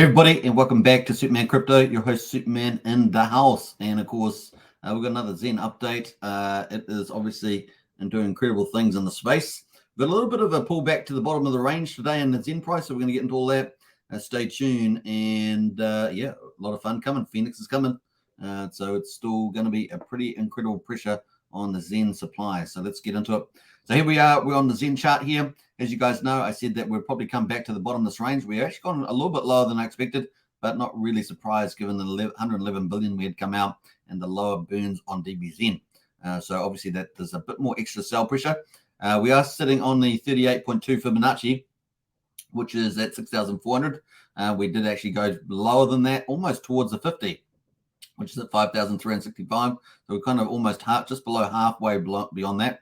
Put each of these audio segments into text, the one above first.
Hey everybody, and welcome back to Superman Crypto. Your host Superman in the house, and of course we've got another Xen update. It is obviously doing incredible things in the space. We've got a little bit of a pullback to the bottom of the range today in the Xen price, so we're going to get into all that. Stay tuned, and yeah, a lot of fun coming. Fenix is coming, so it's still going to be a pretty incredible pressure on the Xen supply. So let's get into it. So here we are. We're on the Xen chart here. As you guys know, I said that we'll probably come back to the bottom of this range. We've actually gone a little bit lower than I expected, but not really surprised given the 111 billion we had come out and the lower burns on DBZen. So obviously that there's a bit more extra sell pressure. We are sitting on the 38.2 Fibonacci, which is at 6,400. We did actually go lower than that, almost towards the 50, which is at 5,365. So we're kind of almost just below halfway beyond that.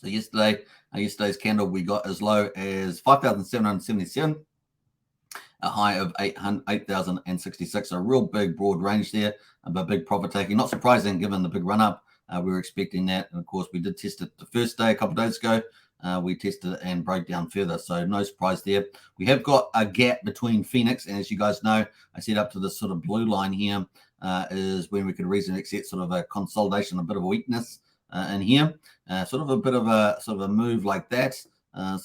So yesterday's candle we got as low as 5,777, a high of 8,066. A real big broad range there, but big profit taking. Not surprising given the big run up. We were expecting that, and of course we did test it the first day a couple of days ago. We tested it and broke down further, so no surprise there. We have got a gap between Fenix, and as you guys know, I said up to this sort of blue line here is when we could reasonably expect sort of a consolidation, a bit of a weakness in here, sort of a bit of a move like that. So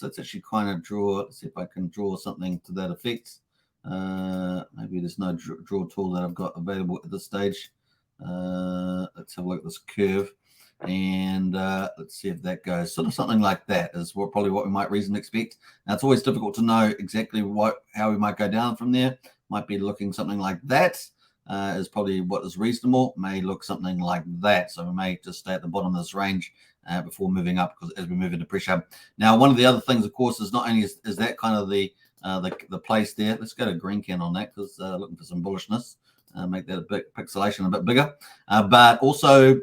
let's actually kind of draw. Let's see if I can draw something to that effect. Maybe there's no draw tool that I've got available at this stage. Let's have a look at this curve, and let's see if that goes sort of something like that is probably what we might reasonably expect. Now it's always difficult to know exactly how we might go down from there. Might be looking something like that. Is probably what is reasonable. May look something like that. So we may just stay at the bottom of this range before moving up, because as we move into pressure. Now, one of the other things, of course, is not only is that kind of the place there. Let's go to green can on that, because looking for some bullishness. Make that a bit pixelation a bit bigger. But also,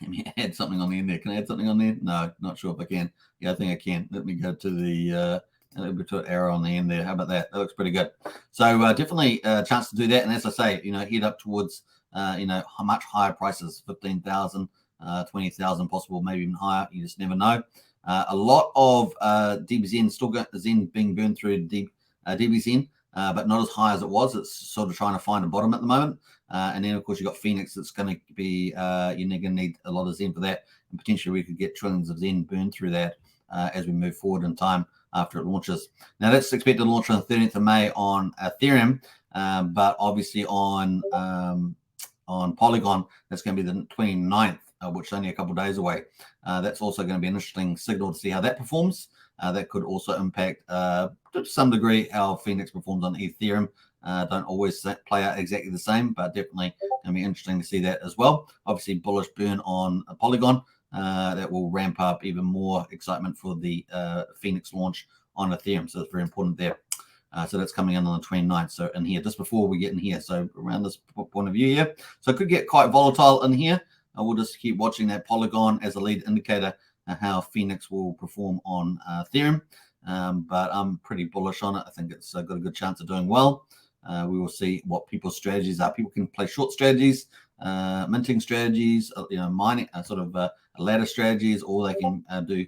let me add something on the end there. Can I add something on there? No, not sure if I can. Yeah, I think I can. Let me go to the to an arrow on the end there. How about that? That looks pretty good. So definitely a chance to do that. And as I say, head up towards much higher prices, 15,000, 20,000 possible, maybe even higher. You just never know. A lot of DBZen still got Xen being burned through DBZen, but not as high as it was. It's sort of trying to find a bottom at the moment. And then of course you've got Fenix that's going to be you're going to need a lot of Xen for that, and potentially we could get trillions of Xen burned through that as we move forward in time after it launches. Now that's expected to launch on the 30th of May on Ethereum, but obviously on Polygon that's going to be the 29th, which is only a couple of days away. That's also going to be an interesting signal to see how that performs. That could also impact to some degree how Fenix performs on Ethereum. Don't always play out exactly the same, but definitely going to be interesting to see that as well. Obviously bullish burn on Polygon. That will ramp up even more excitement for the Fenix launch on Ethereum. So it's very important there. So that's coming in on the 29th. So in here, just before we get in here. So around this point of view here. So it could get quite volatile in here. We'll just keep watching that Polygon as a lead indicator how Fenix will perform on Ethereum. But I'm pretty bullish on it. I think it's got a good chance of doing well. We will see what people's strategies are. People can play short strategies, minting strategies, mining, sort of ladder strategies, or they can do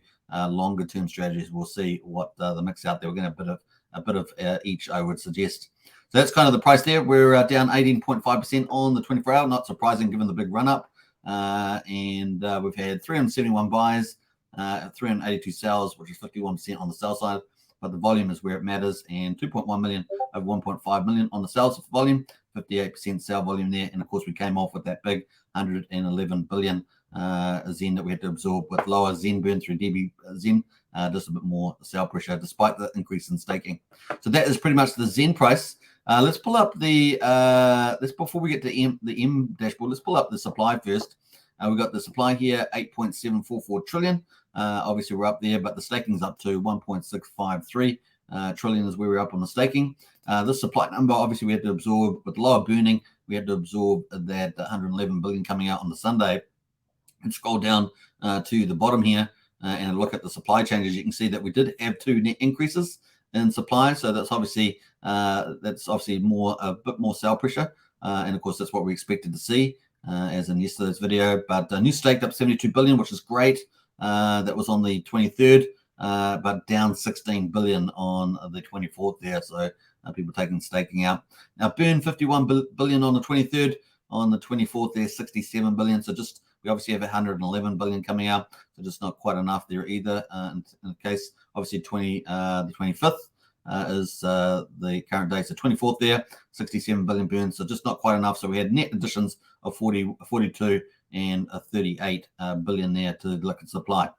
longer term strategies. We'll see what the mix out there. We're going to a bit of each, I would suggest. So that's kind of the price there. We're down 18.5% on the 24-hour. Not surprising given the big run up. And we've had 371 buys, 382 sells, which is 51% on the sell side. But the volume is where it matters, and 2.1 million over 1.5 million on the sales volume, 58% sell volume there. And of course, we came off with that big 111 billion Xen that we had to absorb with lower Xen burn through DBZen, just a bit more sell pressure despite the increase in staking. So that is pretty much the Xen price. Let's pull up the before we get to the M dashboard. Let's pull up the supply first. We've got the supply here, 8.744 trillion. Obviously, we're up there, but the staking's up to 1.653 trillion is where we're up on the staking. This supply number, obviously, we had to absorb with lower burning. We had to absorb that 111 billion coming out on the Sunday. And scroll down to the bottom here and look at the supply changes. You can see that we did have 2 net increases in supply. So that's obviously more a bit more sell pressure. And of course, that's what we expected to see. As in yesterday's video, but new staked up 72 billion, which is great. That was on the 23rd. but down 16 billion on the 24th there. So people taking staking out. Now burn 51 billion on the 23rd. On the 24th there, 67 billion. So just we obviously have 111 billion coming out. So just not quite enough there either. In the case, obviously the 25th. Is the current day. So 24th there, 67 billion burn. So just not quite enough. So we had net additions of 42 and 38 billion there to liquid supply.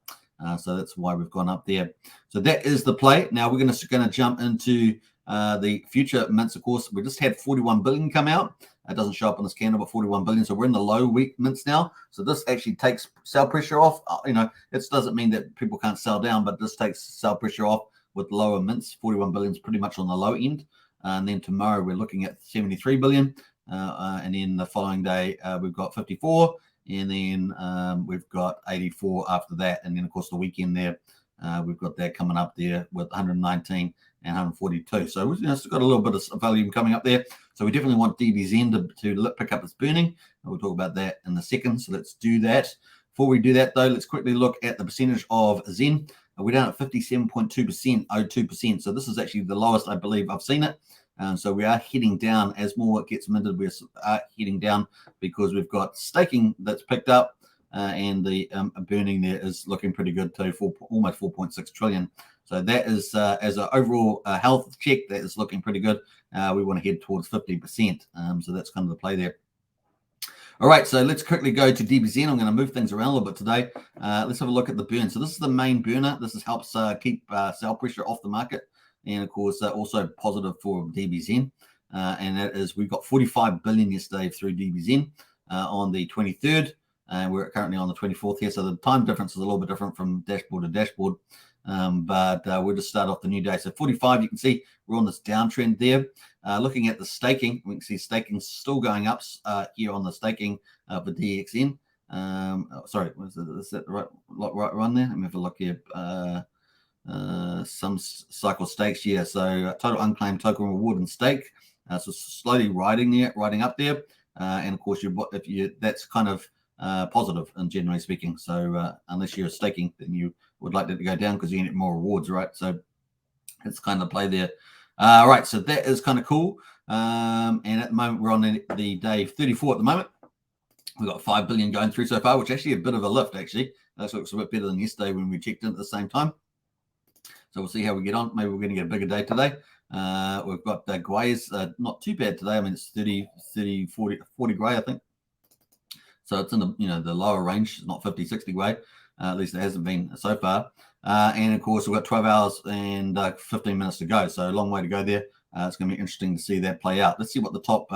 So that's why we've gone up there. So that is the play. Now we're going to jump into the future mints. Of course, we just had 41 billion come out. It doesn't show up on this candle, but 41 billion. So we're in the low week mints now. So this actually takes sell pressure off. It doesn't mean that people can't sell down, but this takes sell pressure off with lower mints. 41 billion is pretty much on the low end. And then tomorrow we're looking at 73 billion. And then the following day we've got 54. And then we've got 84 after that. And then, of course, the weekend there, we've got that coming up there with 119 and 142. So we've still got a little bit of volume coming up there. So we definitely want DBZN to pick up its burning. And we'll talk about that in a second. So let's do that. Before we do that, though, let's quickly look at the percentage of Xen. We're down at 57.2%, 02%. So this is actually the lowest I believe I've seen it. So we are heading down as more gets minted. We are heading down because we've got staking that's picked up, and the burning there is looking pretty good too, almost 4.6 trillion. So that is as an overall health check, that is looking pretty good. We want to head towards 50%. So that's kind of the play there. All right, so let's quickly go to DBZN. I'm going to move things around a little bit today. Let's have a look at the burn. So this is the main burner. This helps keep sell pressure off the market. And of course, also positive for DBZN. And that is, we've got 45 billion yesterday through DBZN on the 23rd. And we're currently on the 24th here. So the time difference is a little bit different from dashboard to dashboard. But we'll just start off the new day. So 45, you can see we're on this downtrend there. Looking at the staking, we can see staking still going up here on the staking for DXN. Sorry, is that the right run there? Let me have a look here. Some cycle stakes here. So total unclaimed token reward and stake. So slowly riding up there. And of course, that's kind of positive, and generally speaking. So unless you're staking, then you would like that to go down because you get more rewards, right? So it's kind of play there. Right, so that is kind of cool. And at the moment, we're on the day 34 at the moment. We've got 5 billion going through so far, which actually a bit of a lift, actually. That looks a bit better than yesterday when we checked in at the same time. So we'll see how we get on. Maybe we're going to get a bigger day today. We've got grays, not too bad today. I mean, it's 30, 40 gray, I think. So it's in the lower range, not 50, 60 gray. At least it hasn't been so far. And of course, we've got 12 hours and 15 minutes to go. So a long way to go there. It's going to be interesting to see that play out. Let's see what the top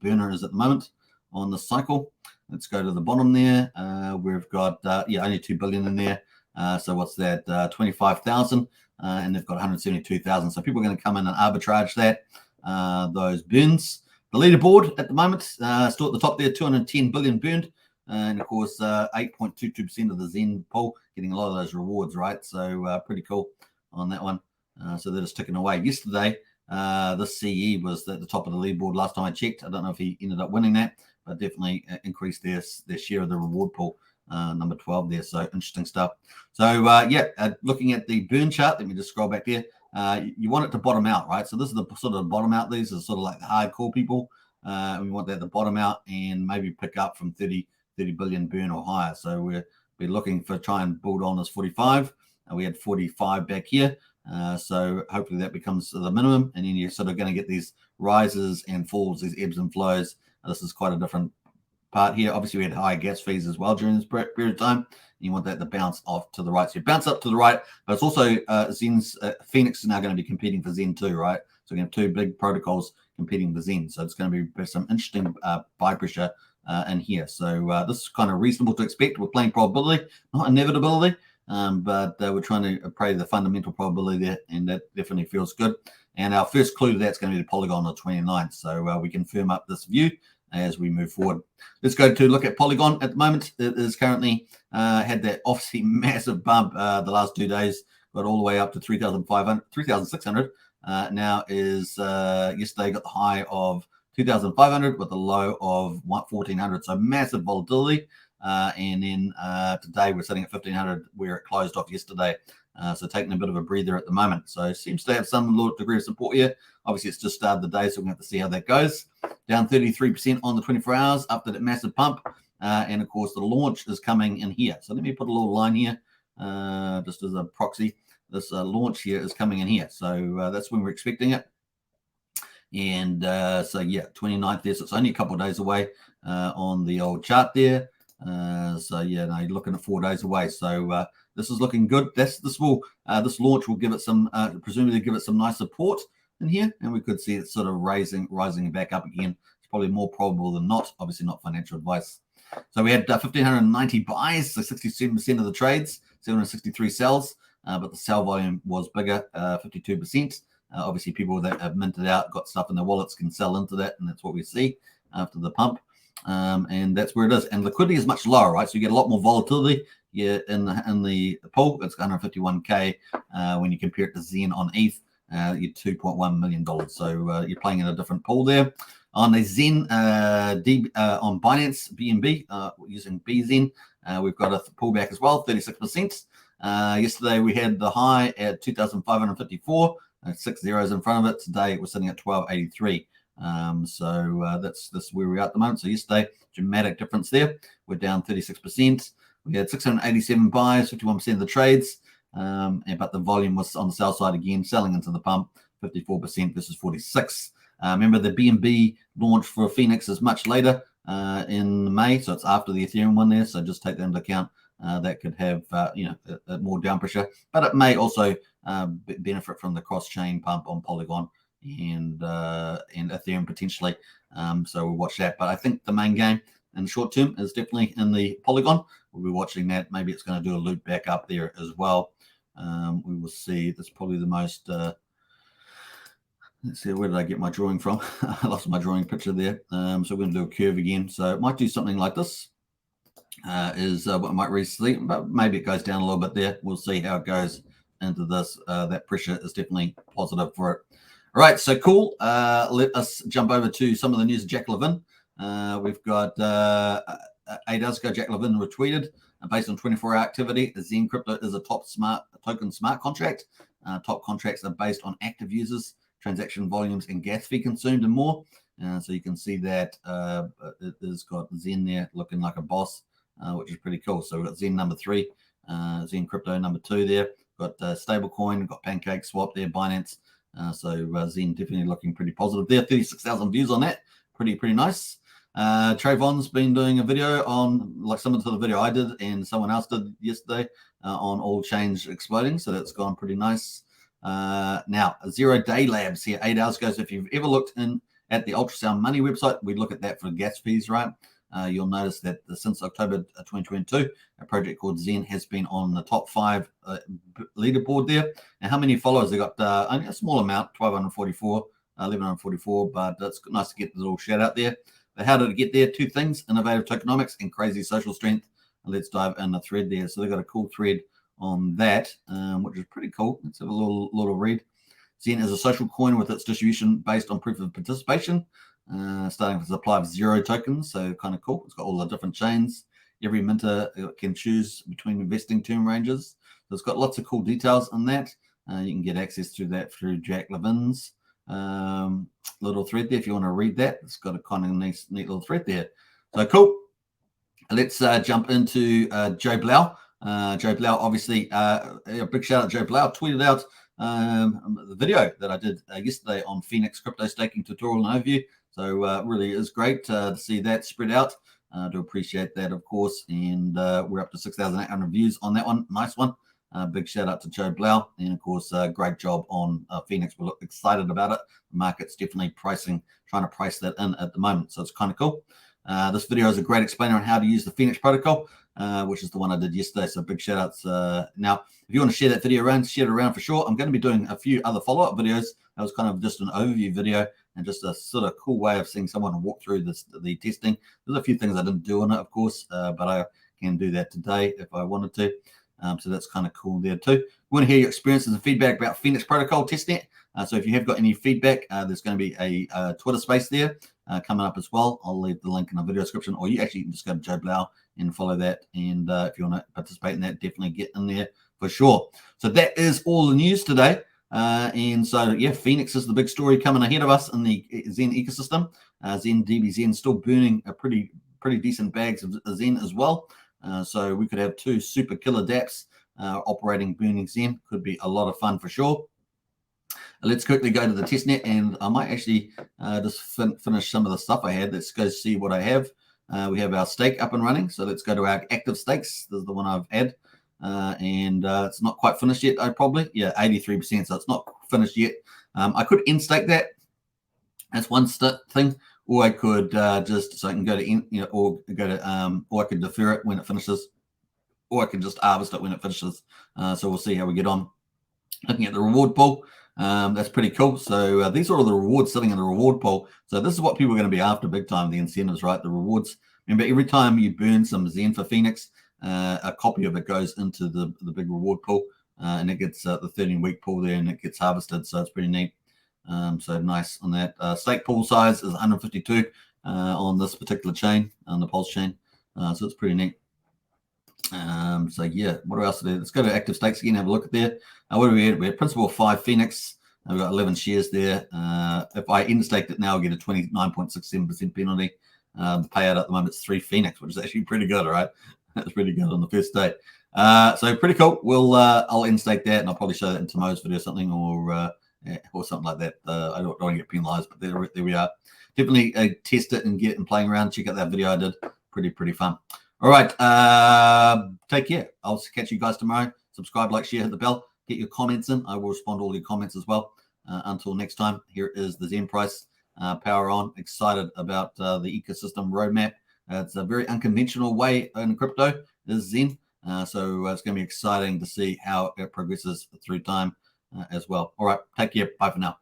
burner is at the moment on the cycle. Let's go to the bottom there. We've got, only 2 billion in there. So what's that? 25,000. And they've got 172,000. So people are going to come in and arbitrage that, those burns. The leaderboard at the moment, still at the top there, 210 billion burned. And of course, 8.22% of the Xen pool getting a lot of those rewards, right? So pretty cool on that one. So they're just ticking away. Yesterday, this CE was at the top of the leaderboard last time I checked. I don't know if he ended up winning that, but definitely increased their share of the reward pool. Number 12 there. So interesting stuff. So looking at the burn chart, let me just scroll back there. You want it to bottom out, right? So this is the sort of bottom out. These are sort of like the hardcore people. We want that to bottom out and maybe pick up from 30 billion burn or higher. So we're looking for try and build on this 45. We had 45 back here. So hopefully that becomes the minimum. And then you're sort of going to get these rises and falls, these ebbs and flows. This is quite a different part here. Obviously, we had high gas fees as well during this period of time. You want that to bounce off to the right. So you bounce up to the right, but it's also Xen's Fenix is now going to be competing for Xen too, right? So we have 2 big protocols competing for Xen. So it's going to be some interesting buy pressure in here. So this is kind of reasonable to expect. We're playing probability, not inevitability, but we're trying to play the fundamental probability there, and that definitely feels good. And our first clue to that's going to be the Polygon on the 29th. So we can firm up this view as we move forward. Let's go to look at Polygon at the moment. It is currently had that obviously massive bump the last 2 days, got all the way up to 3,600. Now is yesterday got the high of 2,500 with a low of 1,400. So massive volatility. And then today we're sitting at 1,500 where it closed off yesterday. So taking a bit of a breather at the moment. So seems to have some little degree of support here. Obviously, it's just started the day, so we're going to have to see how that goes. Down 33% on the 24 hours after that massive pump. And of course, the launch is coming in here. So let me put a little line here just as a proxy. This launch here is coming in here. So that's when we're expecting it. And so, yeah, 29th there. So it's only a couple of days away on the old chart there. So, yeah, no, you're looking at 4 days away. So this is looking good. This launch will give it some, presumably give it some nice support in here. And we could see it sort of rising back up again. It's probably more probable than not. Obviously not financial advice. So we had 1,590 buys, so 67% of the trades, 763 sells, but the sell volume was bigger, 52%. Obviously, people that have minted out, got stuff in their wallets, can sell into that, and that's what we see after the pump. And that's where it is. And liquidity is much lower, right? So you get a lot more volatility in the pool. It's 151K when you compare it to Xen on ETH. You're $2.1 million. So you're playing in a different pool there. On the Xen on Binance BNB using BZen, we've got a pullback as well, 36%. Yesterday we had the high at 2,554, 6 zeros in front of it. Today it was sitting at 1283. So that's where we are at the moment. So yesterday, dramatic difference there. We're down 36%. We had 687 buys, 51% of the trades, but the volume was on the sell side again, selling into the pump, 54% versus 46. Remember, the BNB launch for Fenix is much later in May, so it's after the Ethereum one there. So just take that into account. That could have more down pressure, but it may also benefit from the cross-chain pump on Polygon and Ethereum potentially. So we'll watch that. But I think the main game in the short term is definitely in the Polygon. We'll be watching that. Maybe it's going to do a loop back up there as well. We will see. That's probably the most. Let's see, where did I get my drawing from? I lost my drawing picture there. So we're going to do a curve again. So it might do something like this. Is what I might recently, but maybe it goes down a little bit there. We'll see how it goes into this. That pressure is definitely positive for it. All right, so cool. Let us jump over to some of the news of Jack Levin. We've got 8 hours ago, Jack Levin retweeted based on 24-hour activity. Xen Crypto is a top token smart contract. Top contracts are based on active users, transaction volumes, and gas fee consumed, and more. So you can see that it has got Xen there looking like a boss, which is pretty cool. So we've got Xen number 3, Xen Crypto number 2 there. Got Stablecoin, got Pancake Swap there, Binance. So Xen definitely looking pretty positive there. 36,000 views on that. Pretty nice. Trayvon's been doing a video on, like similar to the video I did and someone else did yesterday on all chains exploding. So that's gone pretty nice. Now, 0 Day Labs here, 8 hours ago. So if you've ever looked in at the Ultrasound Money website, we look at that for gas fees, right? You'll notice that since October 2022, a project called Xen has been on the top 5 leaderboard there. And how many followers they got? Only a small amount, 1,144, but it's nice to get the little shout out there. But how did it get there? 2 things: innovative tokenomics and crazy social strength. Let's dive in the thread there. So they got a cool thread on that, which is pretty cool. Let's have a little read. Xen is a social coin with its distribution based on proof of participation, starting with a supply of 0 tokens. So kind of cool. It's got all the different chains. Every minter can choose between investing term ranges. So it's got lots of cool details on that. You can get access to that through Jack Levin's little thread there if you want to read that. It's got a kind of neat little thread there. So cool. Let's jump into Joe Blau. Joe Blau, obviously, a big shout out to Joe Blau, tweeted out the video that I did yesterday on Fenix crypto staking tutorial and overview. So really is great to see that spread out. Do appreciate that, of course. And we're up to 6,800 views on that one. Nice one. Big shout out to Joe Blau. And of course, great job on Fenix. We're excited about it. The market's definitely trying to price that in at the moment. So it's kind of cool. This video is a great explainer on how to use the Fenix protocol, which is the one I did yesterday. So big shout outs. Now, if you want to share that video around, share it around for sure. I'm going to be doing a few other follow-up videos. That was kind of just an overview video and just a sort of cool way of seeing someone walk through the testing. There's a few things I didn't do on it, of course, but I can do that today if I wanted to. So that's kind of cool there too. We want to hear your experiences and feedback about Fenix protocol testnet. So if you have got any feedback, there's going to be a Twitter space there coming up as well. I'll leave the link in the video description, or you actually can just go to Joe Blau and follow that. And if you want to participate in that, definitely get in there. for sure. So that is all the news today. And so, yeah, Fenix is the big story coming ahead of us in the Xen ecosystem. Xen, DBZen still burning a pretty decent bags of Xen as well. So we could have 2 super killer dApps operating burning Xen. Could be a lot of fun for sure. Let's quickly go to the testnet, and I might actually just finish some of the stuff I had. Let's go see what I have. We have our stake up and running, so let's go to our active stakes. This is the one I've had, and it's not quite finished yet. Probably, yeah, 83%. So it's not finished yet. I could end stake that. That's one thing, or I could just so I can go to or go to or I could defer it when it finishes, or I can just harvest it when it finishes. So we'll see how we get on. Looking at the reward pool. That's pretty cool. So these are all the rewards sitting in the reward pool. So this is what people are going to be after big time, the incentives, right? The rewards. Remember, every time you burn some Xen for Fenix, a copy of it goes into the big reward pool, and it gets the 13-week pool there, and it gets harvested. So it's pretty neat. So nice on that. Stake pool size is 152 on this particular chain, on the Pulse chain. So it's pretty neat. So yeah, what else is there? Let's go to active stakes again, have a look at there. What do we had? We had principal of 5 Fenix. We've got 11 shares there. If I end staked it now, I'll get a 29.67% penalty. The payout at the moment is 3 Fenix, which is actually pretty good, all right? That's pretty good on the first day. So pretty cool. I'll end stake that, and I'll probably show that in tomorrow's video or something, or something like that. I don't want to get penalized, but there we are. Definitely test it and get it and playing around. Check out that video I did. Pretty fun. All right. Take care. I'll catch you guys tomorrow. Subscribe, like, share, hit the bell. Get your comments in. I will respond to all your comments as well. Until next time, here is the Xen price. Power on. Excited about the ecosystem roadmap. It's a very unconventional way in crypto is Xen. So it's going to be exciting to see how it progresses through time as well. All right. Take care. Bye for now.